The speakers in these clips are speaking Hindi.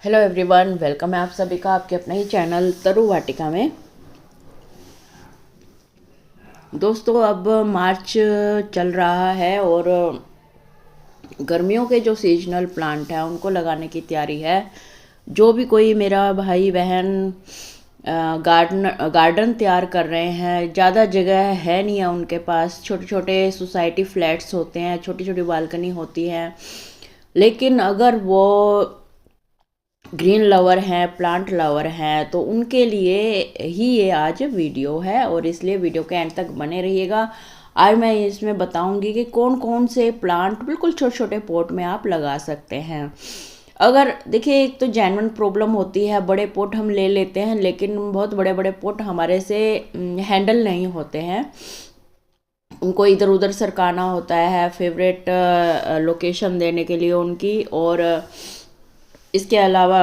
हेलो एवरीवन, वेलकम है आप सभी का आपके अपने ही चैनल तरु वाटिका में। दोस्तों, अब मार्च चल रहा है और गर्मियों के जो सीजनल प्लांट हैं उनको लगाने की तैयारी है। जो भी कोई मेरा भाई बहन गार्डन तैयार कर रहे हैं, ज़्यादा जगह है नहीं है उनके पास, छोटे छोटे सोसाइटी फ्लैट्स होते हैं, छोटी छोटी बालकनी होती है, लेकिन अगर वो ग्रीन लवर हैं, प्लांट लवर हैं, तो उनके लिए ही ये आज वीडियो है और इसलिए वीडियो के एंड तक बने रहिएगा। आज मैं इसमें बताऊंगी कि कौन कौन से प्लांट बिल्कुल छोटे छोटे पॉट में आप लगा सकते हैं। अगर देखिए, एक तो जेन्युइन प्रॉब्लम होती है, बड़े पॉट हम ले लेते हैं लेकिन बहुत बड़े बड़े पॉट हमारे से हैंडल नहीं होते हैं, उनको इधर उधर सरकाना होता है फेवरेट लोकेशन देने के लिए उनकी, और इसके अलावा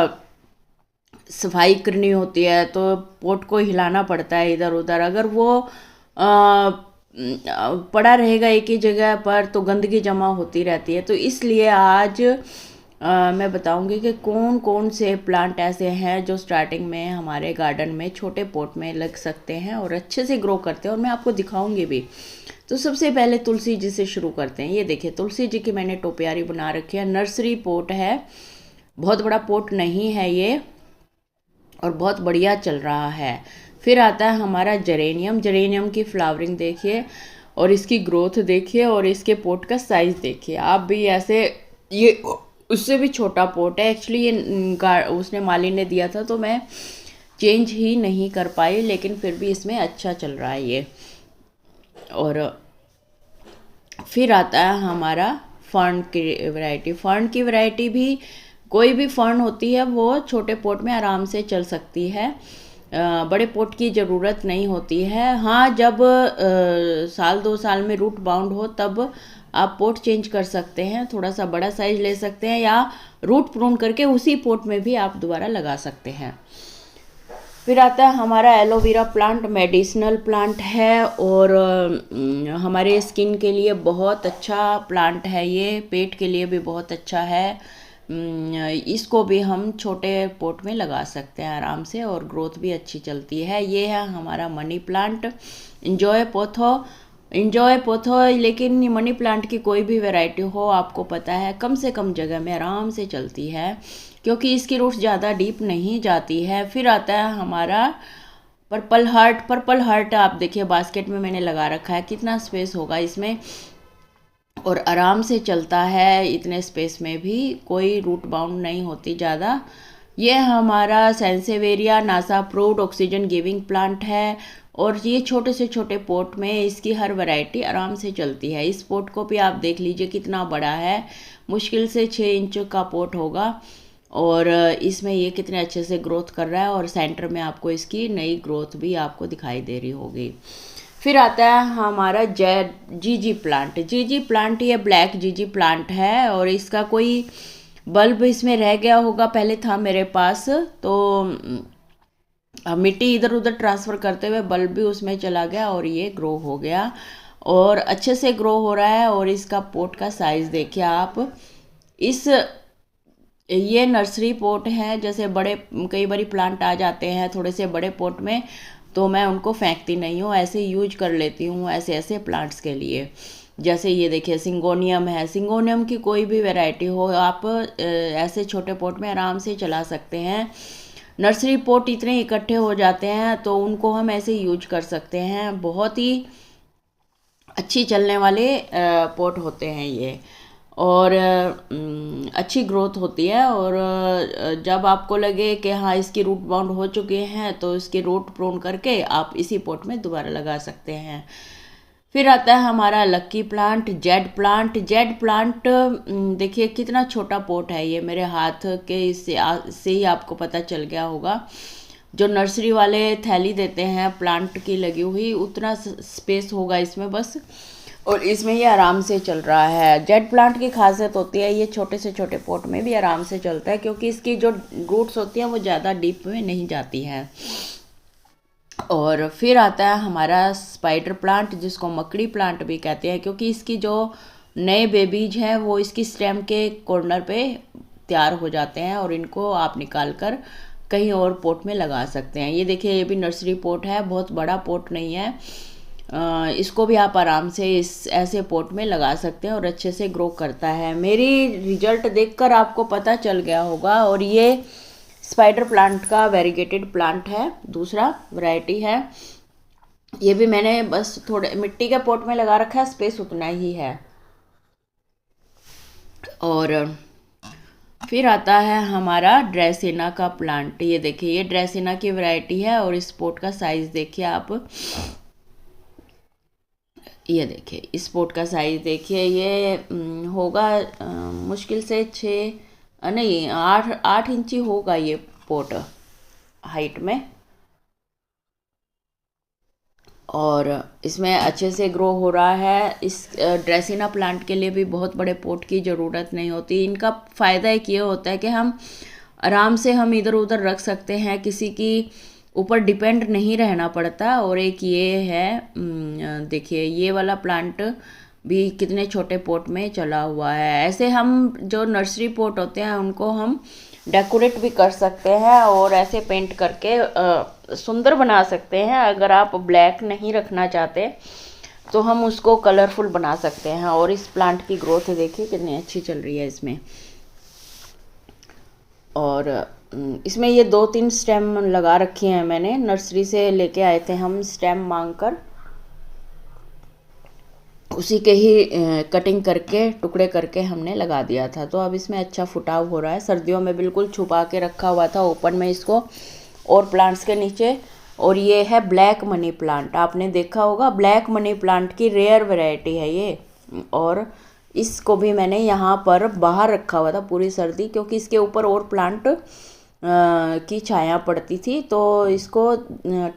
सफाई करनी होती है तो पोट को हिलाना पड़ता है इधर उधर। अगर वो पड़ा रहेगा एक ही जगह पर तो गंदगी जमा होती रहती है। तो इसलिए आज मैं बताऊंगी कि कौन कौन से प्लांट ऐसे हैं जो स्टार्टिंग में हमारे गार्डन में छोटे पॉट में लग सकते हैं और अच्छे से ग्रो करते हैं, और मैं आपको दिखाऊंगी भी। तो सबसे पहले तुलसी जी से शुरू करते हैं। ये देखिए, तुलसी जी की मैंने टोपियारी बना रखी है, नर्सरी पॉट है, बहुत बड़ा पोट नहीं है ये, और बहुत बढ़िया चल रहा है। फिर आता है हमारा जेरेनियम। जेरेनियम की फ्लावरिंग देखिए और इसकी ग्रोथ देखिए और इसके पोट का साइज़ देखिए। आप भी ऐसे, ये उससे भी छोटा पोट है एक्चुअली, ये उसने माली ने दिया था तो मैं चेंज ही नहीं कर पाई, लेकिन फिर भी इसमें अच्छा चल रहा है ये। और फिर आता है हमारा फर्न की वैरायटी। फर्न की वैरायटी भी, कोई भी फर्न होती है वो छोटे पॉट में आराम से चल सकती है, बड़े पॉट की ज़रूरत नहीं होती है। हाँ, जब साल 2 साल में रूट बाउंड हो तब आप पॉट चेंज कर सकते हैं, थोड़ा सा बड़ा साइज ले सकते हैं, या रूट प्रून करके उसी पॉट में भी आप दोबारा लगा सकते हैं। फिर आता है हमारा एलोवेरा प्लांट। मेडिसिनल प्लांट है और हमारे स्किन के लिए बहुत अच्छा प्लांट है ये, पेट के लिए भी बहुत अच्छा है। इसको भी हम छोटे पॉट में लगा सकते हैं आराम से और ग्रोथ भी अच्छी चलती है। ये है हमारा मनी प्लांट, इंजॉय पोथो। लेकिन मनी प्लांट की कोई भी वैरायटी हो, आपको पता है कम से कम जगह में आराम से चलती है क्योंकि इसकी रूट्स ज़्यादा डीप नहीं जाती है। फिर आता है हमारा पर्पल हार्ट। पर्पल हार्ट आप देखिए बास्केट में मैंने लगा रखा है, कितना स्पेस होगा इसमें और आराम से चलता है, इतने स्पेस में भी कोई रूट बाउंड नहीं होती ज़्यादा। ये हमारा sansevieria NASA approved oxygen giving plant है और ये छोटे से छोटे पॉट में इसकी हर वैरायटी आराम से चलती है। इस पॉट को भी आप देख लीजिए कितना बड़ा है, मुश्किल से 6 इंच का पॉट होगा, और इसमें ये कितने अच्छे से ग्रोथ कर रहा है और सेंटर में आपको इसकी नई ग्रोथ भी आपको दिखाई दे रही होगी। फिर आता है हमारा जीजी प्लांट। जीजी प्लांट ये ब्लैक जीजी प्लांट है और इसका कोई बल्ब इसमें रह गया होगा, पहले था मेरे पास, तो मिट्टी इधर उधर ट्रांसफ़र करते हुए बल्ब भी उसमें चला गया और ये ग्रो हो गया और अच्छे से ग्रो हो रहा है। और इसका पोट का साइज़ देखिए आप, ये नर्सरी पॉट है, जैसे बड़े कई बारी प्लांट आ जाते हैं थोड़े से बड़े पॉट में, तो मैं उनको फेंकती नहीं हूँ, ऐसे यूज कर लेती हूँ ऐसे ऐसे प्लांट्स के लिए। जैसे ये देखिए सिंगोनियम है, सिंगोनियम की कोई भी वैरायटी हो आप ऐसे छोटे पॉट में आराम से चला सकते हैं। नर्सरी पॉट इतने इकट्ठे हो जाते हैं तो उनको हम ऐसे यूज कर सकते हैं, बहुत ही अच्छी चलने वाले पॉट होते हैं ये, और अच्छी ग्रोथ होती है। और जब आपको लगे कि हाँ इसकी रूट बाउंड हो चुके हैं तो इसके रूट प्रोन करके आप इसी पॉट में दोबारा लगा सकते हैं। फिर आता है हमारा lucky plant, jade plant. Jade plant देखिए कितना छोटा पॉट है ये, मेरे हाथ के इससे ही आपको पता चल गया होगा। जो नर्सरी वाले थैली देते हैं प्लांट की लगी हुई, उतना स्पेस होगा इसमें बस, और इसमें ये आराम से चल रहा है। जेड प्लांट की खासियत होती है ये छोटे से छोटे पॉट में भी आराम से चलता है क्योंकि इसकी जो रूट्स होती हैं वो ज़्यादा डीप में नहीं जाती हैं। और फिर आता है हमारा स्पाइडर प्लांट, जिसको मकड़ी प्लांट भी कहते हैं, क्योंकि इसकी जो नए बेबीज हैं वो इसकी स्टेम के कॉर्नर पे तैयार हो जाते हैं और इनको आप निकाल कर कहीं और पोट में लगा सकते हैं। ये देखिए, ये भी नर्सरी पोट है, बहुत बड़ा पोट नहीं है। इसको भी आप आराम से इस ऐसे पोट में लगा सकते हैं और अच्छे से ग्रो करता है। मेरी रिजल्ट देखकर आपको पता चल गया होगा। और ये स्पाइडर प्लांट का वेरीगेटेड प्लांट है, दूसरा वैरायटी है। ये भी मैंने बस थोड़े मिट्टी के पोट में लगा रखा है, स्पेस उतना ही है। और फिर आता है हमारा ड्रेसिना का प्लांट। ये देखिए, ये ड्रेसिना की वैरायटी है और इस पोट का साइज़ देखिए आप। ये देखिए, इस पोट का साइज़ देखिए, ये होगा मुश्किल से 6 नहीं 8 इंची होगा ये पोट हाइट में। और इसमें अच्छे से ग्रो हो रहा है। इस ड्रेसिना प्लांट के लिए भी बहुत बड़े पोट की ज़रूरत नहीं होती। इनका फ़ायदा एक ये होता है कि हम आराम से हम इधर उधर रख सकते हैं, किसी की ऊपर डिपेंड नहीं रहना पड़ता। और एक ये है, देखिए ये वाला प्लांट भी कितने छोटे पोट में चला हुआ है। ऐसे हम जो नर्सरी पोट होते हैं उनको हम डेकोरेट भी कर सकते हैं और ऐसे पेंट करके सुंदर बना सकते हैं। अगर आप ब्लैक नहीं रखना चाहते तो हम उसको कलरफुल बना सकते हैं। और इस प्लांट की ग्रोथ देखिए कितनी अच्छी चल रही है इसमें। और इसमें ये 2-3 स्टेम लगा रखी हैं मैंने, नर्सरी से लेके आए थे हम स्टेम मांगकर, उसी के ही कटिंग करके टुकड़े करके हमने लगा दिया था। तो अब इसमें अच्छा फुटाव हो रहा है। सर्दियों में बिल्कुल छुपा के रखा हुआ था ओपन में इसको और प्लांट्स के नीचे। और ये है ब्लैक मनी प्लांट, आपने देखा होगा, ब्लैक मनी प्लांट की रेयर वैरायटी है ये। और इसको भी मैंने यहाँ पर बाहर रखा हुआ था पूरी सर्दी, क्योंकि इसके ऊपर और प्लांट की छाया पड़ती थी तो इसको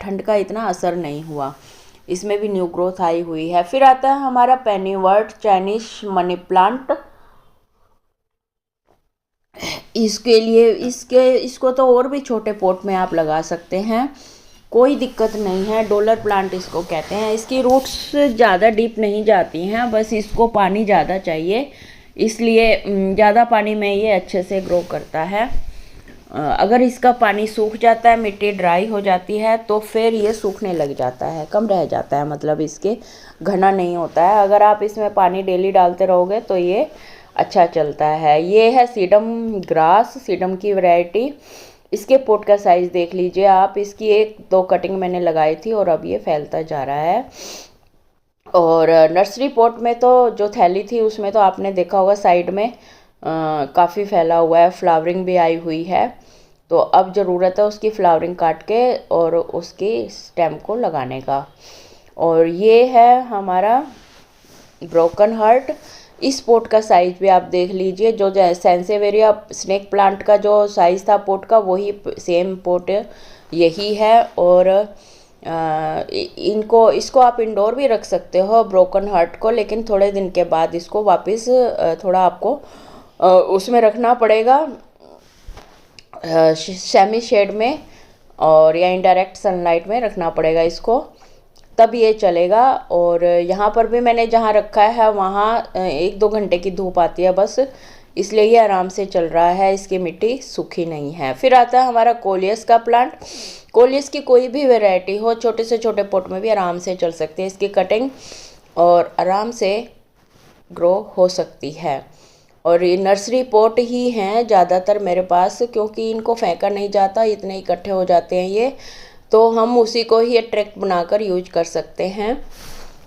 ठंड का इतना असर नहीं हुआ। इसमें भी न्यू ग्रोथ आई हुई है। फिर आता है हमारा पेनीवर्ट चाइनीज मनी प्लांट। इसके लिए इसको तो और भी छोटे पॉट में आप लगा सकते हैं, कोई दिक्कत नहीं है। डॉलर प्लांट इसको कहते हैं। इसकी रूट्स ज़्यादा डीप नहीं जाती हैं, बस इसको पानी ज़्यादा चाहिए, इसलिए ज़्यादा पानी में ये अच्छे से ग्रो करता है। अगर इसका पानी सूख जाता है, मिट्टी ड्राई हो जाती है तो फिर ये सूखने लग जाता है, कम रह जाता है, मतलब इसके घना नहीं होता है। अगर आप इसमें पानी डेली डालते रहोगे तो ये अच्छा चलता है। ये है सीडम ग्रास, सीडम की वैरायटी। इसके पोट का साइज़ देख लीजिए आप। इसकी 1-2 कटिंग मैंने लगाई थी और अब ये फैलता जा रहा है। और नर्सरी पॉट में तो जो थैली थी उसमें तो आपने देखा होगा साइड में काफ़ी फैला हुआ है, फ्लावरिंग भी आई हुई है। तो अब ज़रूरत है उसकी फ्लावरिंग काट के और उसकी स्टेम को लगाने का। और ये है हमारा ब्रोकन हार्ट। इस पोट का साइज़ भी आप देख लीजिए, जो सेंसेवेरिया स्नेक प्लांट का जो साइज़ था पोट का, वही सेम पोट यही है। और इसको आप इंडोर भी रख सकते हो ब्रोकन हार्ट को, लेकिन थोड़े दिन के बाद इसको वापस थोड़ा आपको उसमें रखना पड़ेगा, सेमी शेड में और या इनडायरेक्ट सनलाइट में रखना पड़ेगा इसको, तब ये चलेगा। और यहाँ पर भी मैंने जहाँ रखा है वहाँ 1-2 घंटे की धूप आती है बस, इसलिए ये आराम से चल रहा है, इसकी मिट्टी सूखी नहीं है। फिर आता है हमारा कोलियस का प्लांट। कोलियस की कोई भी वैरायटी हो, छोटे से छोटे पॉट में भी आराम से चल सकती है, इसकी कटिंग और आराम से ग्रो हो सकती है। और ये नर्सरी पॉट ही हैं ज़्यादातर मेरे पास, क्योंकि इनको फेंका नहीं जाता, इतने इकट्ठे हो जाते हैं ये, तो हम उसी को ही अट्रैक्ट बनाकर यूज कर सकते हैं।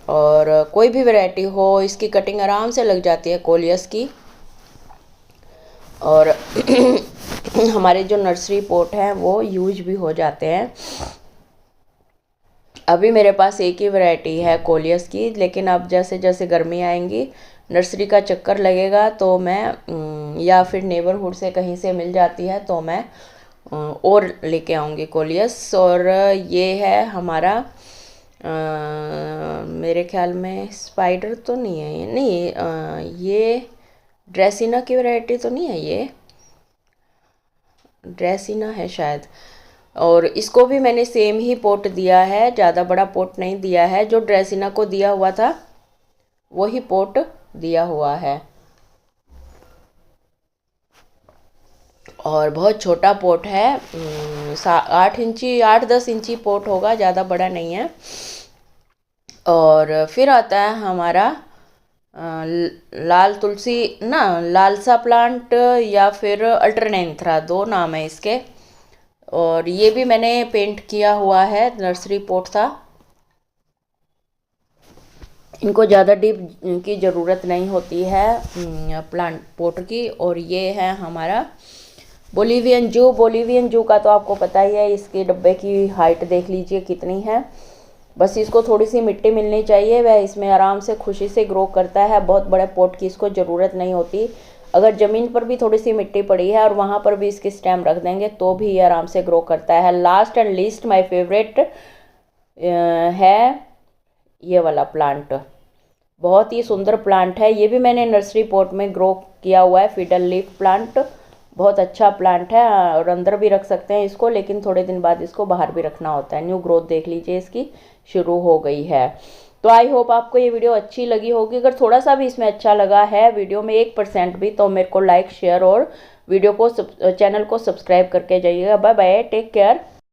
और कोई भी वैरायटी हो, इसकी कटिंग आराम से लग जाती है कोलियस की। और हमारे जो नर्सरी पॉट हैं वो यूज भी हो जाते हैं। अभी मेरे पास एक ही वैरायटी है कोलियस की, लेकिन अब जैसे जैसे गर्मी आएंगी, नर्सरी का चक्कर लगेगा तो मैं या फिर नेबरहुड से कहीं से मिल जाती है तो मैं और लेके आऊँगी कोलियस। और ये है हमारा मेरे ख्याल में स्पाइडर तो नहीं है ये, नहीं ये ड्रेसिना की वैरायटी तो नहीं है, ये ड्रेसिना है शायद। और इसको भी मैंने सेम ही पोट दिया है, ज़्यादा बड़ा पोट नहीं दिया है, जो ड्रेसिना को दिया हुआ था वही पोट दिया हुआ है। और बहुत छोटा पोट है, 8 इंची 8-10 इंची पोट होगा, ज़्यादा बड़ा नहीं है। और फिर आता है हमारा लाल तुलसी ना, लालसा प्लांट या फिर अल्टरनेंथ्रा, 2 नाम है इसके। और ये भी मैंने पेंट किया हुआ है, नर्सरी पोट था। इनको ज़्यादा डीप की ज़रूरत नहीं होती है प्लांट पोट की। और ये है हमारा बोलिवियन जू। बोलिवियन जू का तो आपको पता ही है, इसके डब्बे की हाइट देख लीजिए कितनी है। बस इसको थोड़ी सी मिट्टी मिलनी चाहिए, वह इसमें आराम से खुशी से ग्रो करता है। बहुत बड़े पॉट की इसको ज़रूरत नहीं होती। अगर ज़मीन पर भी थोड़ी सी मिट्टी पड़ी है और वहाँ पर भी इसकी स्टेम रख देंगे तो भी ये आराम से ग्रो करता है। Last and least my favourite है ये वाला प्लांट। बहुत ही सुंदर प्लांट है, ये भी मैंने नर्सरी पॉट में ग्रो किया हुआ है, फिडल लीफ प्लांट। बहुत अच्छा प्लांट है और अंदर भी रख सकते हैं इसको, लेकिन थोड़े दिन बाद इसको बाहर भी रखना होता है। न्यू ग्रोथ देख लीजिए इसकी शुरू हो गई है। तो आई होप आपको ये वीडियो अच्छी लगी होगी। अगर थोड़ा सा भी इसमें अच्छा लगा है वीडियो में 1% भी, तो मेरे को लाइक शेयर और वीडियो को चैनल को सब्सक्राइब करके जाइएगा। Bye bye, take care.